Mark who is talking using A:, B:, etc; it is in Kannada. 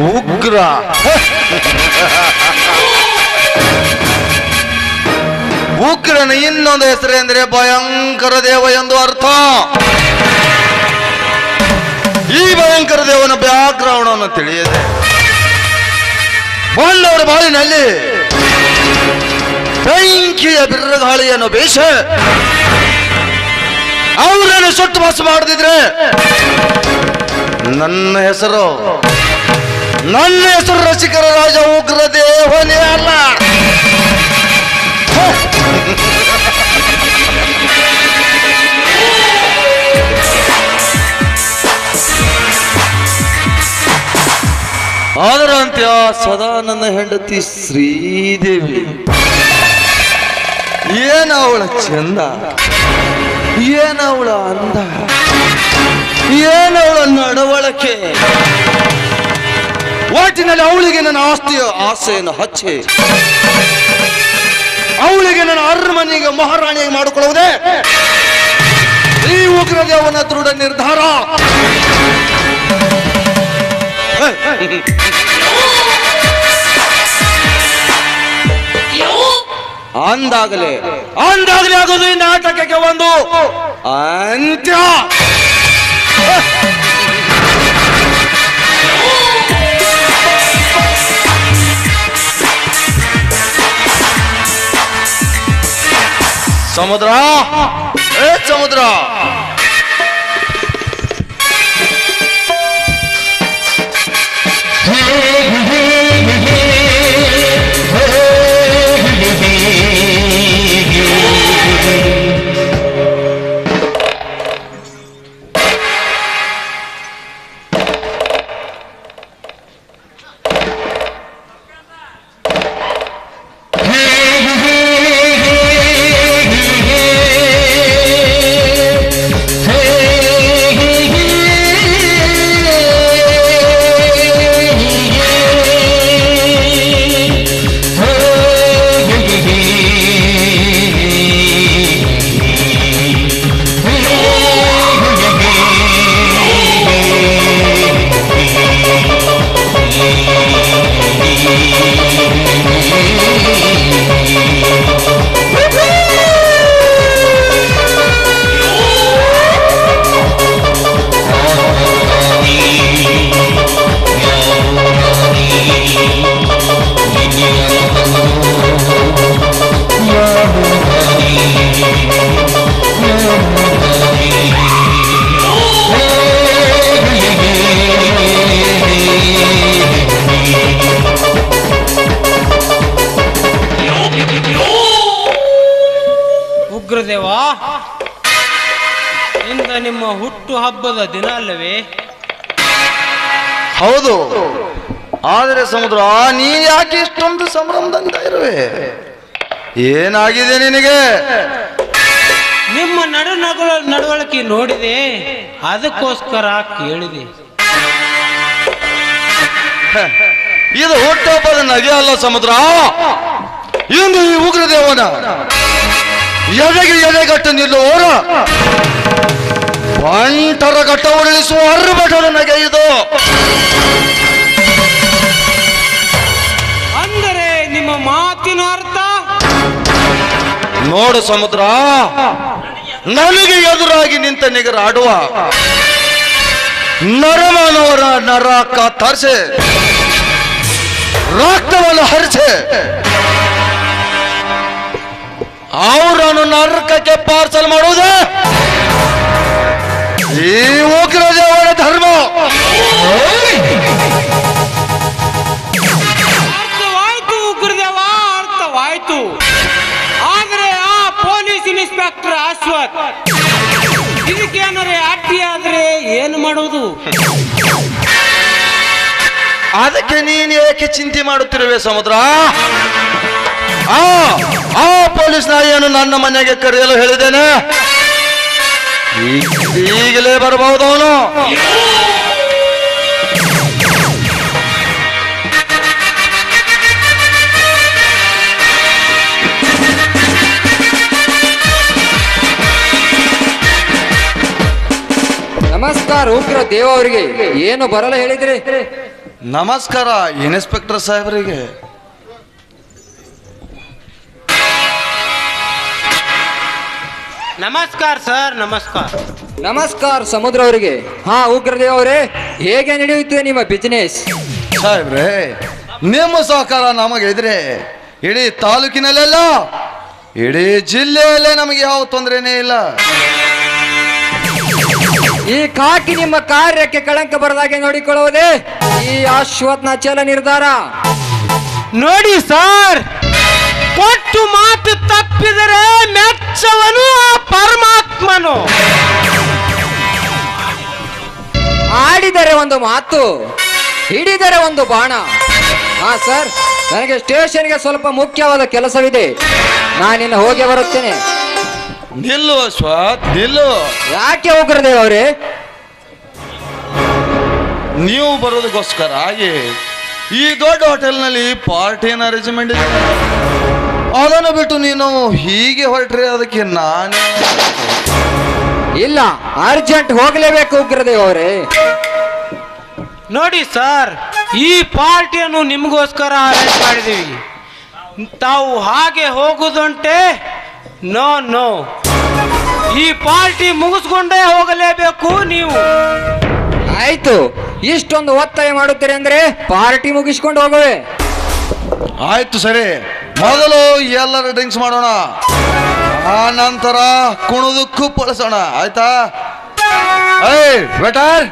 A: ಉಗ್ರ. ಉಗ್ರನ ಇನ್ನೊಂದು ಹೆಸರೆಂದ್ರೆ ಭಯಂಕರ ದೇವ ಎಂದು ಅರ್ಥ. ಈ ಭಯಂಕರ ದೇವನ ಬ್ಯಾಕ್ಗ್ರೌಂಡ್ ಅನ್ನು ತಿಳಿಯದೆ ಬಂದವರ ಬಾಳಿನಲ್ಲಿ ಬೆಂಕಿಯ ಬಿರುಗಾಳಿಯನ್ನು ಬೀಸ ಅವರನ್ನು ಸುಟ್ಟು ವಾಸ ಮಾಡದಿದ್ರೆ ನನ್ನ ಹೆಸರು ರಸಿಕರ ರಾಜ ಉಗ್ರ ದೇವನೇ ಅಲ್ಲ. ಅದರಂತೆ ಸದಾ ನನ್ನ ಹೆಂಡತಿ ಶ್ರೀದೇವಿ. ಏನವಳ ಚಂದ, ಏನವಳ ಅಂದ, ಏನವಳ ನಡವಳಿಕೆ. ಒಟ್ಟಿನಲ್ಲಿ ಅವಳಿಗೆ ನನ್ನ ಆಸ್ತಿಯ ಆಸೆಯನ್ನು ಹಚ್ಚಿ ಅವಳಿಗೆ ನನ್ನ ಅರಮನೆಗೆ ಮಹಾರಾಣಿಯಾಗಿ ಮಾಡಿಕೊಳ್ಳುವುದೇ ಈ ಉಗ್ರದೇವನ ದೃಢ ನಿರ್ಧಾರ. ಅಂದಾಗಲೇ ಆಗೋದು ಈ ನಾಟಕಕ್ಕೆ ಒಂದು ಅಂತ್ಯ. ಸಮುದ್ರ, ಸಮುದ್ರ,
B: ಉಗ್ರದೇವ, ಇಂದ ನಿಮ್ಮ ಹುಟ್ಟು ಹಬ್ಬದ ದಿನ ಅಲ್ಲವೇ?
A: ಹೌದು. ಆದರೆ ಸಮುದ್ರ, ನೀ ಯಾಕೆ ಇಷ್ಟೊಂದು ಸಂಭ್ರಮದಿಂದ ಇರುವೆ? ಏನಾಗಿದೆ ನಿನಗೆ?
B: ನಿಮ್ಮ ನಡವಳಿಕೆ ನೋಡಿದೆ, ಅದಕ್ಕೋಸ್ಕರ ಕೇಳಿದೆ.
A: ಇದು ಹುಟ್ಟುಹಬ್ಬದ ನಗೆ ಅಲ್ಲ ಸಮುದ್ರ. ಇಂದು ಈ ಉಗ್ರದೇವನ ಎದೆಗಟ್ಟು ನಿಲ್ಲುವವರ ಬಂಟರ ಘಟ್ಟ ಉರುಳಿಸುವ ಅರ್ಭಟದ ನಗೆ ಇದು.
B: ಅಂದರೆ ನಿಮ್ಮ ಮಾತಿನ ಅರ್ಥ?
A: ನೋಡು ಸಮುದ್ರ, ನನಗೆ ಎದುರಾಗಿ ನಿಂತ ನಿಗರಾಡುವ ನರಮಾನವರ ನರ ಕತ್ತರಿಸಿ ರಕ್ತವನ್ನು ಹರಿಸಿ ಅವರನ್ನು ನರಕಕ್ಕೆ ಪಾರ್ಸಲ್ ಮಾಡುವುದೇ ಈ ಉಗ್ರದೇವರ ಧರ್ಮ.
B: ಅರ್ಥವಾಯ್ತು ಉಗ್ರದೇವ, ಅರ್ಥವಾಯ್ತು. ಆದ್ರೆ ಆ ಪೊಲೀಸ್ ಇನ್ಸ್ಪೆಕ್ಟರ್ ಅಶ್ವಥ್ ಇದಕ್ಕೇನಾದ್ರೆ ಅಡ್ಡಿ ಆದ್ರೆ ಏನು ಮಾಡುವುದು?
A: ಅದಕ್ಕೆ ನೀನು ಏಕೆ ಚಿಂತೆ ಮಾಡುತ್ತಿರುವೆ ಸಮುದ್ರ? ಆ ಪೊಲೀಸ್ ನಾಯಿಯನ್ನು ನನ್ನ ಮನೆಗೆ ಕರೆಯಲು ಹೇಳಿದ್ದೇನೆ. ಈಗಲೇ ಬರಬಹುದು ಅವನು.
C: ನಮಸ್ಕಾರ ಉಗ್ರ ದೇವ ಅವರಿಗೆ. ಏನು ಬರಲು ಹೇಳಿದ್ರಿ?
A: ನಮಸ್ಕಾರ ಇನ್ಸ್ಪೆಕ್ಟರ್ ಸಾಹೇಬರಿಗೆ.
B: ನಮಸ್ಕಾರ ಸರ್, ನಮಸ್ಕಾರ.
C: ನಮಸ್ಕಾರ ಸಮುದ್ರ ಅವರಿಗೆ. ಹಾ ಉಗ್ರದೇವ್ ಅವರೇ, ಹೇಗೆ ನಡೆಯುತ್ತೆ ನಿಮ್ಮ ಬಿಸಿನೆಸ್?
A: ಸಾಹೇಬ್ರೆ, ನಿಮ್ಮ ಸಹಕಾರ ನಮಗೆ ಇದ್ರೆ ಇಡೀ ತಾಲೂಕಿನಲ್ಲೆಲ್ಲ, ಇಡೀ ಜಿಲ್ಲೆಯಲ್ಲೇ ನಮಗೆ ಯಾವ ತೊಂದರೆನೇ ಇಲ್ಲ.
C: ಈ ಕಾಕಿ ನಿಮ್ಮ ಕಾರ್ಯಕ್ಕೆ ಕಳಂಕ ಬರದಾಗೆ ನೋಡಿಕೊಳ್ಳುವುದೇ ಈ ಅಶ್ವತ್ಥನ ಚಲ ನಿರ್ಧಾರ.
B: ನೋಡಿ ಸರ್, ಕೊಟ್ಟು ಮಾತು ತಪ್ಪಿದರೆ ಮೆಚ್ಚವನು ಆ ಪರಮಾತ್ಮನು.
C: ಆಡಿದರೆ ಒಂದು ಮಾತು, ಹಿಡಿದರೆ ಒಂದು ಬಾಣ. ಹಾ ಸರ್, ನನಗೆ ಸ್ಟೇಷನ್ಗೆ ಸ್ವಲ್ಪ ಮುಖ್ಯವಾದ ಕೆಲಸವಿದೆ, ನಾನಿನ್ನು ಹೋಗಿ ಬರುತ್ತೇನೆ.
A: ನಿಲ್ಲು ಅಶ್ವಥ್, ನಿಲ್ಲು.
C: ಯಾಕೆ ಉಗ್ರದೇವ್ ಅವರೇ?
A: ನೀವು ಬರೋದಕ್ಕೋಸ್ಕರ ಈ ದೊಡ್ಡ ಹೋಟೆಲ್ನಲ್ಲಿ ಪಾರ್ಟಿನ ಅರೇಂಜ್ಮೆಂಟ್ ಇದೆ. ಅದನ್ನು ಬಿಟ್ಟು ನೀನು ಹೀಗೆ ಹೊರಟ್ರೆ ಅದಕ್ಕೆ ನಾನೇ.
C: ಇಲ್ಲ, ಅರ್ಜೆಂಟ್ ಹೋಗಲೇಬೇಕು ಉಗ್ರದೇವ್ ಅವರೇ.
B: ನೋಡಿ ಸರ್, ಈ ಪಾರ್ಟಿಯನ್ನು ನಿಮಗೋಸ್ಕರ ಅರೇಂಜ್ ಮಾಡಿದ್ದೀವಿ. ತಾವು ಹಾಗೆ ಹೋಗುದುಂಟೆ? ನೋ ನೋ, ಈ ಪಾರ್ಟಿ ಮುಗಿಸ್ಕೊಂಡೇ ಹೋಗಲೇಬೇಕು ನೀವು.
C: ಆಯ್ತು, ಇಷ್ಟೊಂದು ಒತ್ತಾಯ ಮಾಡುತ್ತೀರಿ ಅಂದ್ರೆ ಪಾರ್ಟಿ ಮುಗಿಸ್ಕೊಂಡು ಹೋಗುವೆ.
A: ಆಯ್ತು ಸರಿ, ಮೊದಲು ಎಲ್ಲರೂ ಡ್ರಿಂಕ್ಸ್ ಮಾಡೋಣ, ಆ ನಂತರ ಕುಣಿದು ಕುಪ್ಪಳಿಸೋಣ. ಆಯ್ತಾ? ಏಯ್ ವೆಟರ್,